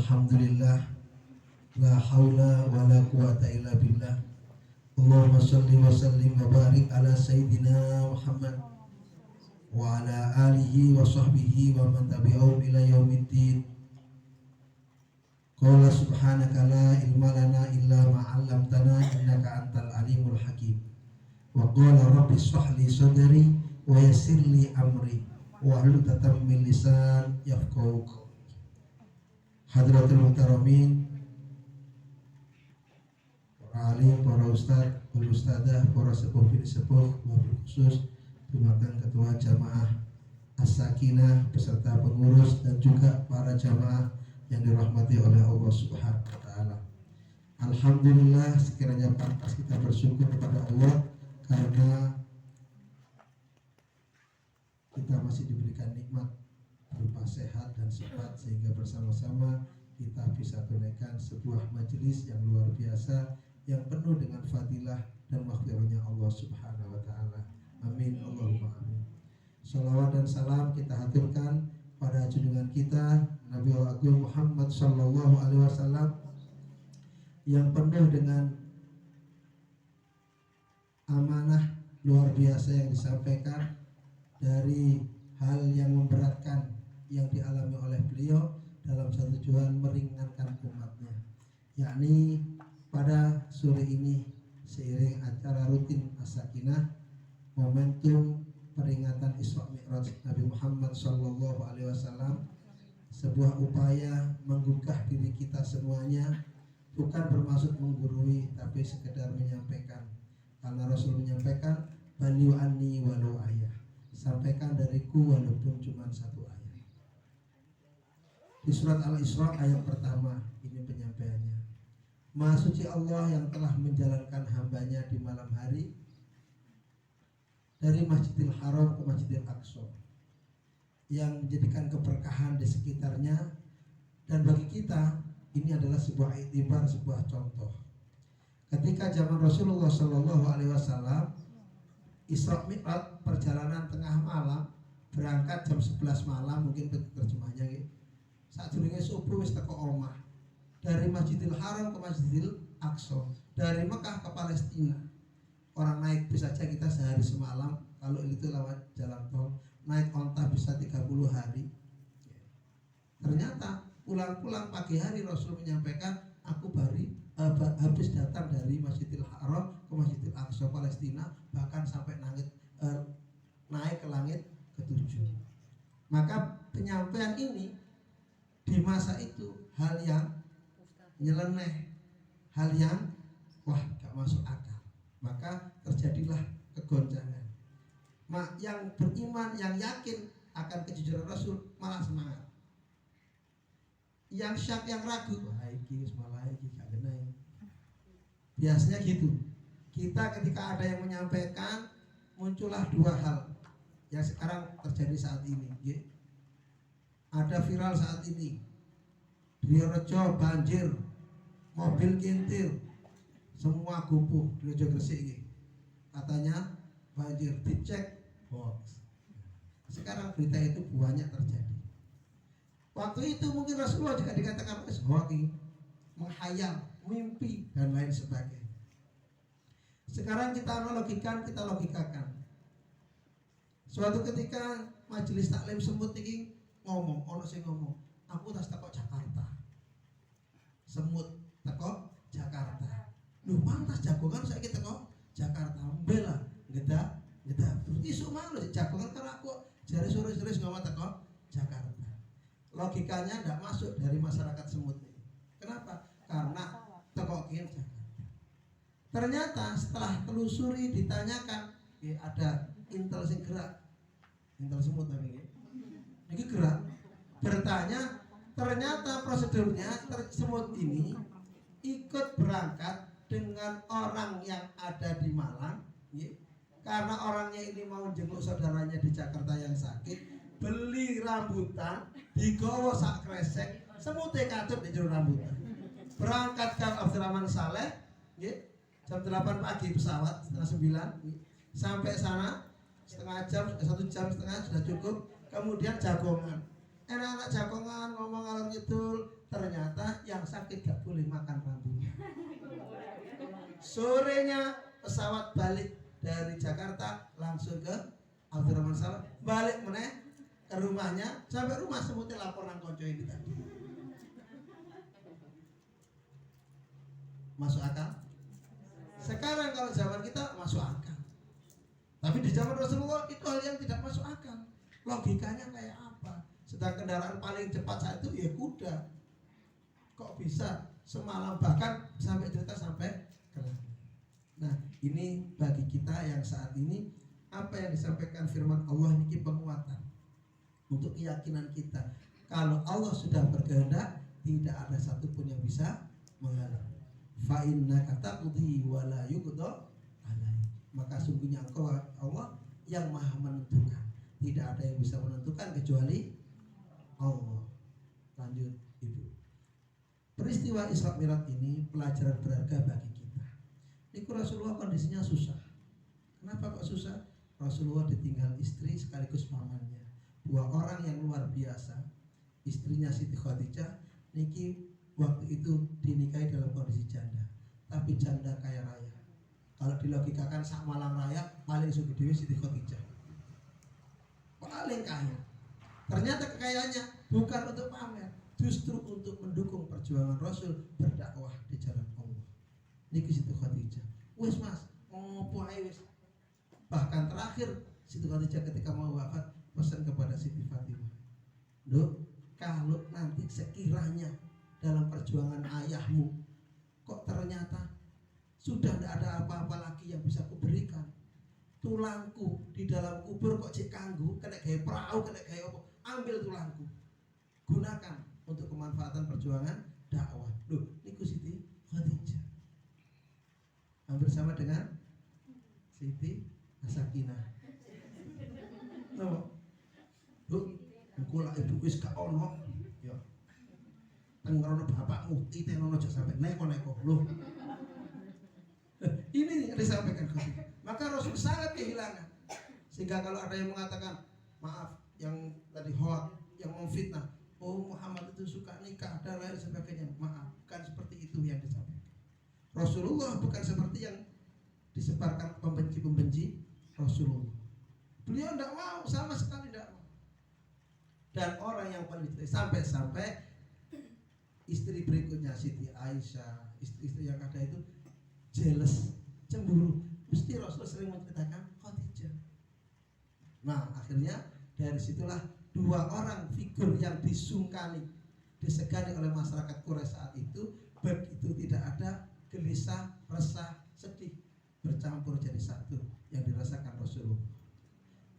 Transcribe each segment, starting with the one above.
Alhamdulillah, la haula wa la quwata illa billah. Allahumma salli wa sallim wa barik ala Sayyidina Muhammad wa ala alihi wa sahbihi wa man tabi'ahum ila yaumiddin. Qala subhanaka la ilma lana illa ma 'allamtana innaka antal alimul hakim. Wa qala rabbi shrah li sadri wa yassir li amri wa hlul 'uqdatam min lisan yafqahu qawli. Hadratul muhtaramin, para alim, para ustadz, para ustadzah, para sepuh bin sepuh, wabil khusus Dimakan ketua jamaah As-Sakinah beserta pengurus dan juga para jamaah yang dirahmati oleh Allah Subhanahu wa taala. Alhamdulillah, sekiranya pantas kita bersyukur kepada Allah karena kita masih diberikan nikmat berupa sehat dan sempat sehingga bersama-sama kita bisa tunaikan sebuah majelis yang luar biasa yang penuh dengan fadilah dan maghfirahnya Allah Subhanahu wa taala. Amin Allahumma amin. Salawat dan salam kita haturkan pada junjungan kita Nabi Agung Muhammad sallallahu alaihi wasallam yang penuh dengan amanah luar biasa yang disampaikan dari hal yang memberatkan yang dialami oleh beliau dalam satu tujuan meringankan umatnya, yakni pada sore ini seiring acara rutin As-Sakinah momentum peringatan Isra Mi'raj Nabi Muhammad sallallahu alaihi wasallam, sebuah upaya menggugah diri kita semuanya, bukan bermaksud menggurui tapi sekedar menyampaikan, karena Rasul menyampaikan baliu anni walau ayah, sampaikan dariku walaupun cuma satu ayat. Di surat Al-Isra ayat pertama ini penyampaiannya. Maha suci Allah yang telah menjalankan hambanya di malam hari dari Masjidil Haram ke Masjidil Aqsa, yang menjadikan keberkahan di sekitarnya, dan bagi kita ini adalah sebuah iktibar, sebuah contoh. Ketika zaman Rasulullah Shallallahu Alaihi Wasallam Isra Mi'raj perjalanan tengah malam, berangkat jam 11 malam mungkin terjemahnya gitu. Saat durunge subuh wis teko omah. Dari Masjidil Haram ke Masjidil Aqsa, dari Mekah ke Palestina. Orang naik bis saja kita sehari semalam, kalau itu lewat jalan tol, naik onta bisa 30 hari. Ternyata pulang-pulang pagi hari Rasul menyampaikan, aku habis datang dari Masjidil Haram ke Masjidil Aqsa Palestina, bahkan sampai naik ke langit ke-7. Maka penyampaian ini di masa itu hal yang nyeleneh, hal yang wah gak masuk akal. Maka terjadilah kegoncangan. Yang beriman, yang yakin akan kejujuran Rasul malah semangat. Yang syak, yang ragu, wah iki malah iki gak kena. Biasanya gitu. Kita ketika ada yang menyampaikan, muncullah dua hal yang sekarang terjadi saat ini. Ada viral saat ini, Diorejo banjir, mobil kintir, semua gupuh di Rejo Gresik ini. Katanya banjir, dicek hoax. Sekarang berita itu banyak terjadi. Waktu itu mungkin Rasulullah juga dikatakan hoax, menghayal, mimpi dan lain sebagainya. Sekarang kita analogikan, kita logikakan. Suatu ketika majelis taklim semut ini ngomong, ono sing ngomong, aku tas teko Jakarta. Semut teko Jakarta. Lu mantas jagongan saiki teko Jakarta. Mbela ngeda. Terus isu mang lho jagongan karena aku jare sore-sore ngomong teko Jakarta. Logikanya ndak masuk dari masyarakat semut ini. Kenapa? Karena teko kene Jakarta. Ternyata setelah telusuri ditanyakan, ada intel sing gerak. Intel semut tapi ini gerak bertanya, ternyata prosedurnya semut ini ikut berangkat dengan orang yang ada di Malang, karena orangnya ini mau jenguk saudaranya di Jakarta yang sakit, beli rambutan, digowo sak kresek, semutnya katut di jero rambutan. Berangkatkan Abdurrahman Saleh, jam 8 pagi pesawat, setengah 9, sampai sana setengah jam, 1 jam setengah sudah cukup. Kemudian jagongan, enak-enak jagongan ngomong ngalor ngidul, ternyata yang sakit gak boleh makan rambunya. Sorenya pesawat balik dari Jakarta langsung ke Abdurrahman Saleh, balik meneh ke rumahnya, sampai rumah semutnya lapor nang konco ini tadi. Masuk akal? Sekarang kalau zaman kita masuk akal, tapi di zaman Rasulullah itu hal yang tidak masuk akal. Logikanya kayak apa? Sedang kendaraan paling cepat saat itu ya kuda, kok bisa semalam bahkan sampai cerita sampai ke langit. Nah, ini bagi kita yang saat ini apa yang disampaikan firman Allah ini penguatan untuk keyakinan kita. Kalau Allah sudah berkehendak, tidak ada satupun yang bisa menghalang. Fa innaka taqdi wa la yuqda alaik. Maka sungguhnya engkau Allah yang maha menentukan. Tidak ada yang bisa menentukan kecuali Allah. Lanjut Ibu. Peristiwa Isra Mi'raj ini pelajaran berharga bagi kita. Niku Rasulullah kondisinya susah. Kenapa kok susah? Rasulullah ditinggal istri sekaligus pamannya. Dua orang yang luar biasa. Istrinya Siti Khadijah niki waktu itu dinikahi dalam kondisi janda, tapi janda kaya raya. Kalau dilogikakan sak Malang Raya paling sugih dhewe Siti Khadijah, paling kaya. Ternyata kekayaannya bukan untuk pamer, justru untuk mendukung perjuangan Rasul berdakwah di jalan Allah. Niki Siti Khadijah, wis mas, ngopo ae wis. Bahkan terakhir Siti Khadijah ketika mau wafat pesan kepada Siti Fatimah, "Duk, kalau nanti sekiranya dalam perjuangan ayahmu kok ternyata sudah tidak ada apa-apa lagi yang bisa kuberikan, tulangku di dalam kubur kok cek kanggu, kena gaya perahu, kena gaya apa, ambil tulangku, gunakan untuk kemanfaatan perjuangan dakwah." Loh, niku Siti Khadijah hampir sama dengan Siti Sakinah. No, loh, engko lak ibu wis gak ono, ya tenggerono bapakmu, itenono aja sampai neko-neko. Loh, ini yang disampaikan Khadijah. Maka Rasul sangat kehilangan. Sehingga kalau ada yang mengatakan, maaf, yang tadi hoak, yang memfitnah, oh Muhammad itu suka nikah dan lain sebagainya, maaf, bukan seperti itu yang disampaikan. Rasulullah bukan seperti yang disebarkan pembenci-pembenci Rasulullah. Beliau tidak mau, sama sekali tidak mau. Dan orang yang paling sampai-sampai istri berikutnya Siti Aisyah, istri-istri yang ada itu jealous, cemburu. Mesti Rasul sering menceritakan Khadijah. Nah, akhirnya dari situlah dua orang figur yang disungkani, disegani oleh masyarakat Quraisy saat itu, begitu tidak ada gelisah, resah, sedih bercampur jadi satu yang dirasakan Rasulullah.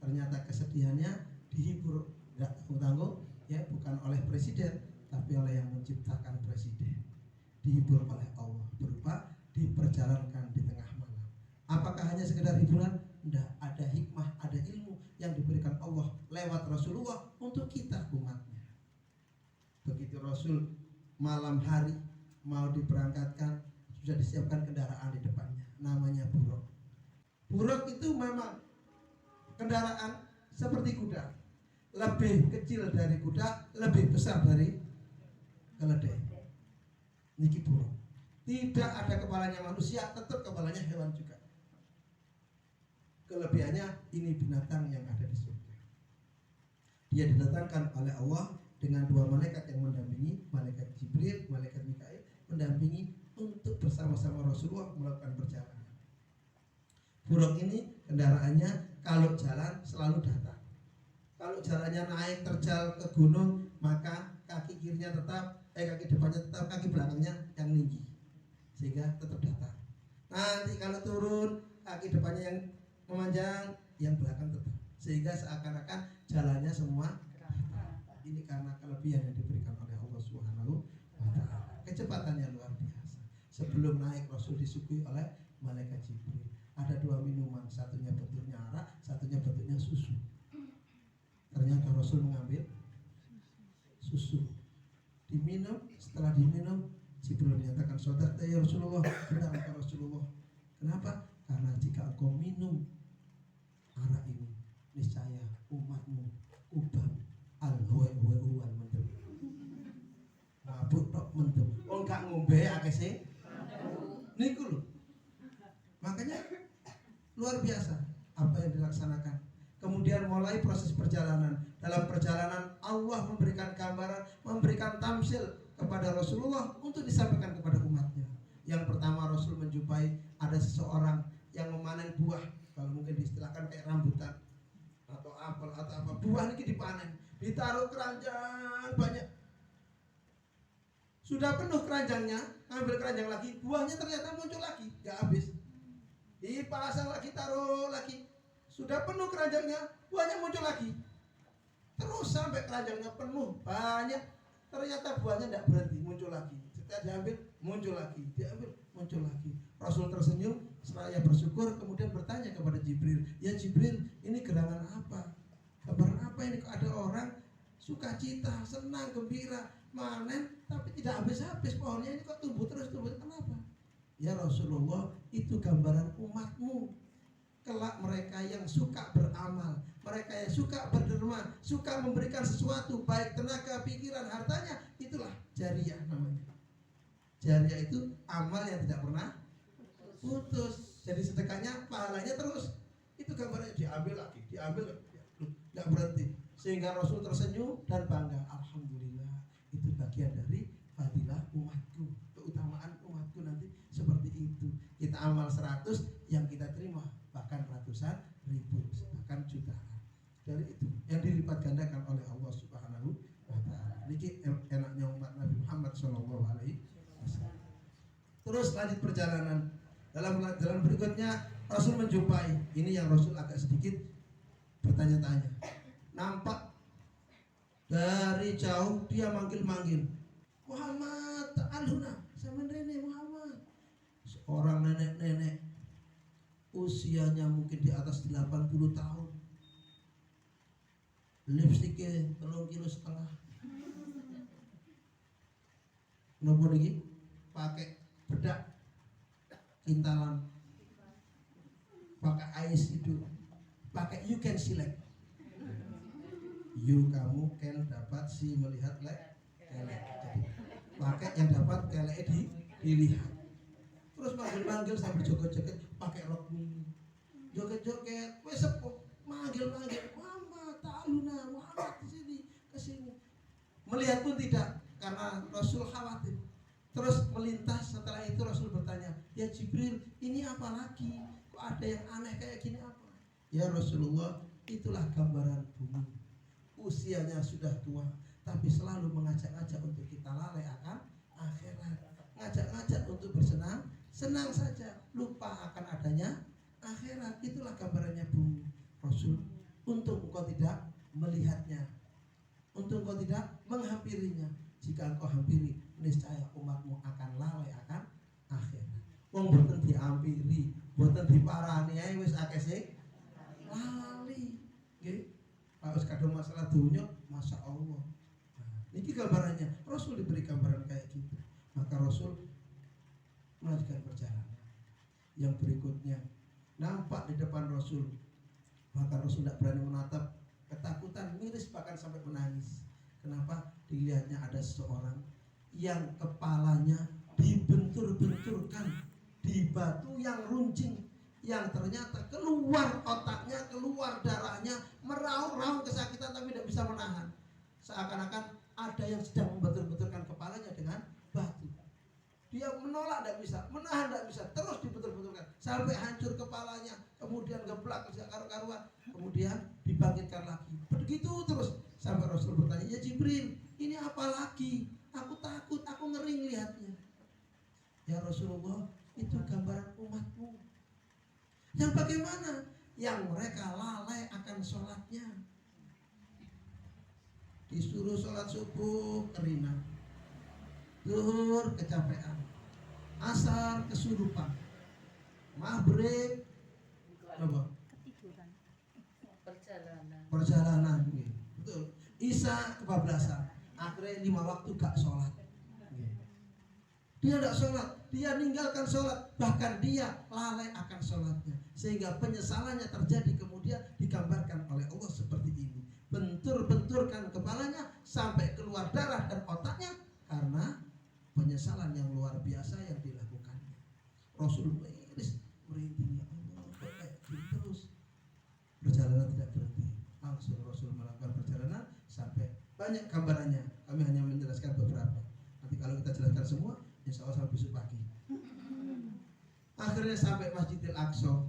Ternyata kesedihannya dihibur, tidak tanggung-tanggung, ya, bukan oleh presiden, tapi oleh yang menciptakan presiden. Dihibur oleh Allah berupa diperjalankan di tengah malam. Apakah hanya sekedar hiburan? Tidak, ada hikmah, ada ilmu yang diberikan Allah lewat Rasulullah untuk kita umatnya. Begitu Rasul malam hari mau diberangkatkan, sudah disiapkan kendaraan di depannya, namanya buruk. Buruk itu memang kendaraan seperti kuda, lebih kecil dari kuda, lebih besar dari keledai. Niki buruk. Tidak ada kepalanya manusia, tetap kepalanya hewan juga. Kelebihannya ini binatang yang ada di surga. Dia didatangkan oleh Allah dengan dua malaikat yang mendampingi, malaikat Jibril, malaikat Mikail, mendampingi untuk bersama-sama Rasulullah melakukan perjalanan. Buruk ini kendaraannya kalau jalan selalu datang. Kalau jalannya naik terjal ke gunung, maka kaki kirinya tetap, kaki depannya tetap, kaki belakangnya yang tinggi, sehingga tetap datar. Nanti kalau turun, kaki depannya yang memanjang, yang belakang tetap, sehingga seakan-akan jalannya semua datar. Ini karena kelebihan yang diberikan oleh Allah Subhanahu wa Ta'ala. Kecepatannya luar biasa. Sebelum naik, Rasul disuguhi oleh malaikat Jibril. Ada dua minuman, satunya bentuknya arak, satunya bentuknya susu. Ternyata Rasul mengambil susu, diminum. Setelah diminum, Jibril menyatakan, "Saudara ya Rasulullah." Benar kata Rasulullah. Kenapa? Karena jika engkau minum arak ini, niscaya umatmu ubah al-huwa wal menteri, mabuk ngombe akeh sing niku lho. Makanya luar biasa apa yang dilaksanakan. Kemudian mulai proses perjalanan. Dalam perjalanan Allah memberikan gambaran, memberikan tamsil kepada Rasulullah untuk disampaikan kepada umatnya. Yang pertama, Rasul menjumpai ada seseorang yang memanen buah, kalau mungkin diistilahkan kayak rambutan atau apel atau apa, buah ini dipanen, ditaruh keranjang banyak. Sudah penuh keranjangnya, ambil keranjang lagi, buahnya ternyata muncul lagi, gak habis. Dipasang lagi, taruh lagi. Sudah penuh keranjangnya, buahnya muncul lagi. Terus sampai keranjangnya penuh, banyak. Ternyata buahnya tidak berhenti, muncul lagi. Setelah diambil, muncul lagi. Diambil, muncul lagi. Rasul tersenyum, seraya bersyukur, kemudian bertanya kepada Jibril, ya Jibril, ini gerangan apa? Gambaran apa ini? Kok ada orang sukacita, senang, gembira, manen, tapi tidak habis-habis pohonnya ini kok tumbuh terus, kenapa? Ya Rasulullah, itu gambaran umatmu. Kelak mereka yang suka beramal, mereka yang suka berderma, suka memberikan sesuatu, baik tenaga, pikiran, hartanya, itulah jariyah namanya. Jariyah itu amal yang tidak pernah putus. Jadi sedekahnya, pahalanya terus. Itu gambarnya, diambil lagi, nggak berhenti. Sehingga Rasul tersenyum dan bangga. Alhamdulillah, itu bagian dari fadilah umatku, keutamaan umatku nanti seperti itu. Kita amal 100, yang kita terima bahkan ratusan ribu, bahkan jutaan. Dari itu yang dilipat gandakan oleh Allah Subhanahu wa taala. Niki enaknya umat Nabi Muhammad sallallahu alaihi wasallam. Terus lanjut perjalanan. Dalam berikutnya Rasul menjumpai, ini yang Rasul agak sedikit bertanya-tanya. Nampak dari jauh dia manggil-manggil, Muhammad ta'aluna, sama nenek Muhammad. Seorang nenek-nenek, usianya mungkin di atas 80 tahun, lipstiknya 3,5 kilo. Nopo niki pakai bedak kintalan, pakai ais itu, pakai you can select, you kamu can dapat si melihat kelek, jadi pakai yang dapat kelek dilihat. Terus manggil-manggil sambil joget-joget, pakai rok mini, joget-joget, wes sepuh, manggil-manggil, Muhammad ta'aluna, Muhammad kesini. Melihat pun tidak, karena Rasul khawatir. Terus melintas, setelah itu Rasul bertanya, ya Jibril, ini apa lagi? Kok ada yang aneh kayak gini apa? Ya Rasulullah, itulah gambaran bumi. Usianya sudah tua, tapi selalu mengajak-ajak untuk kita lalai akan akhirat. Ngajak-ngajak untuk senang saja, lupa akan adanya akhirat. Itulah gambarannya bumi. Rasul, untuk engkau tidak melihatnya, untuk engkau tidak menghampirinya. Jika engkau hampiri, niscaya umatmu akan lalai akan akhirat. Wong boten diampiri, boten diparani ae wis akeh sing lali. Nggih. Harus kadang masalah dunia, Masya Allah. Ini gambarannya. Rasul diberi gambaran kayak gitu. Maka Rasul melanjutkan perjalanan. Yang berikutnya, nampak di depan Rasul, bahkan Rasul tidak berani menatap, ketakutan, miris, bahkan sampai menangis. Kenapa? Dilihatnya ada seseorang yang kepalanya dibentur-benturkan di batu yang runcing, yang ternyata keluar otaknya, keluar darahnya, meraung-raung kesakitan tapi tidak bisa menahan. Seakan-akan ada yang sedang membentur-benturkan kepalanya dengan batu. Dia menolak tidak bisa, menahan tidak bisa, terus dibetul-betulkan sampai hancur kepalanya, kemudian geblak karu-karuan, kemudian dibangkitkan lagi. Begitu terus sampai Rasul bertanya, ya Jibril, ini apa lagi? Aku takut, aku ngeri lihatnya. Ya Rasulullah, itu gambaran umatmu. Yang bagaimana? Yang mereka lalai akan sholatnya. Disuruh sholat subuh kerina, zuhur kecapean, asar kesurupan, maghrib ketiduran, perjalanan betul, isya kebablasan, akhirnya 5 waktu gak sholat. Dia tidak sholat, dia meninggalkan sholat, bahkan dia lalai akan sholatnya, sehingga penyesalannya terjadi. Kemudian digambarkan oleh Allah seperti ini, bentur-benturkan kepalanya sampai keluar darah dan otaknya karena penyesalan penyesalan yang luar biasa yang dilakukannya. Rasul miris merintih, ya Allah, kok kayak gini terus. Perjalanan tidak berhenti. Langsung Rasul melakukan perjalanan sampai banyak gambarannya. Kami hanya menjelaskan beberapa. Nanti kalau kita jelaskan semua, insya Allah sampai besok pagi. Akhirnya sampai Masjidil Aqsa.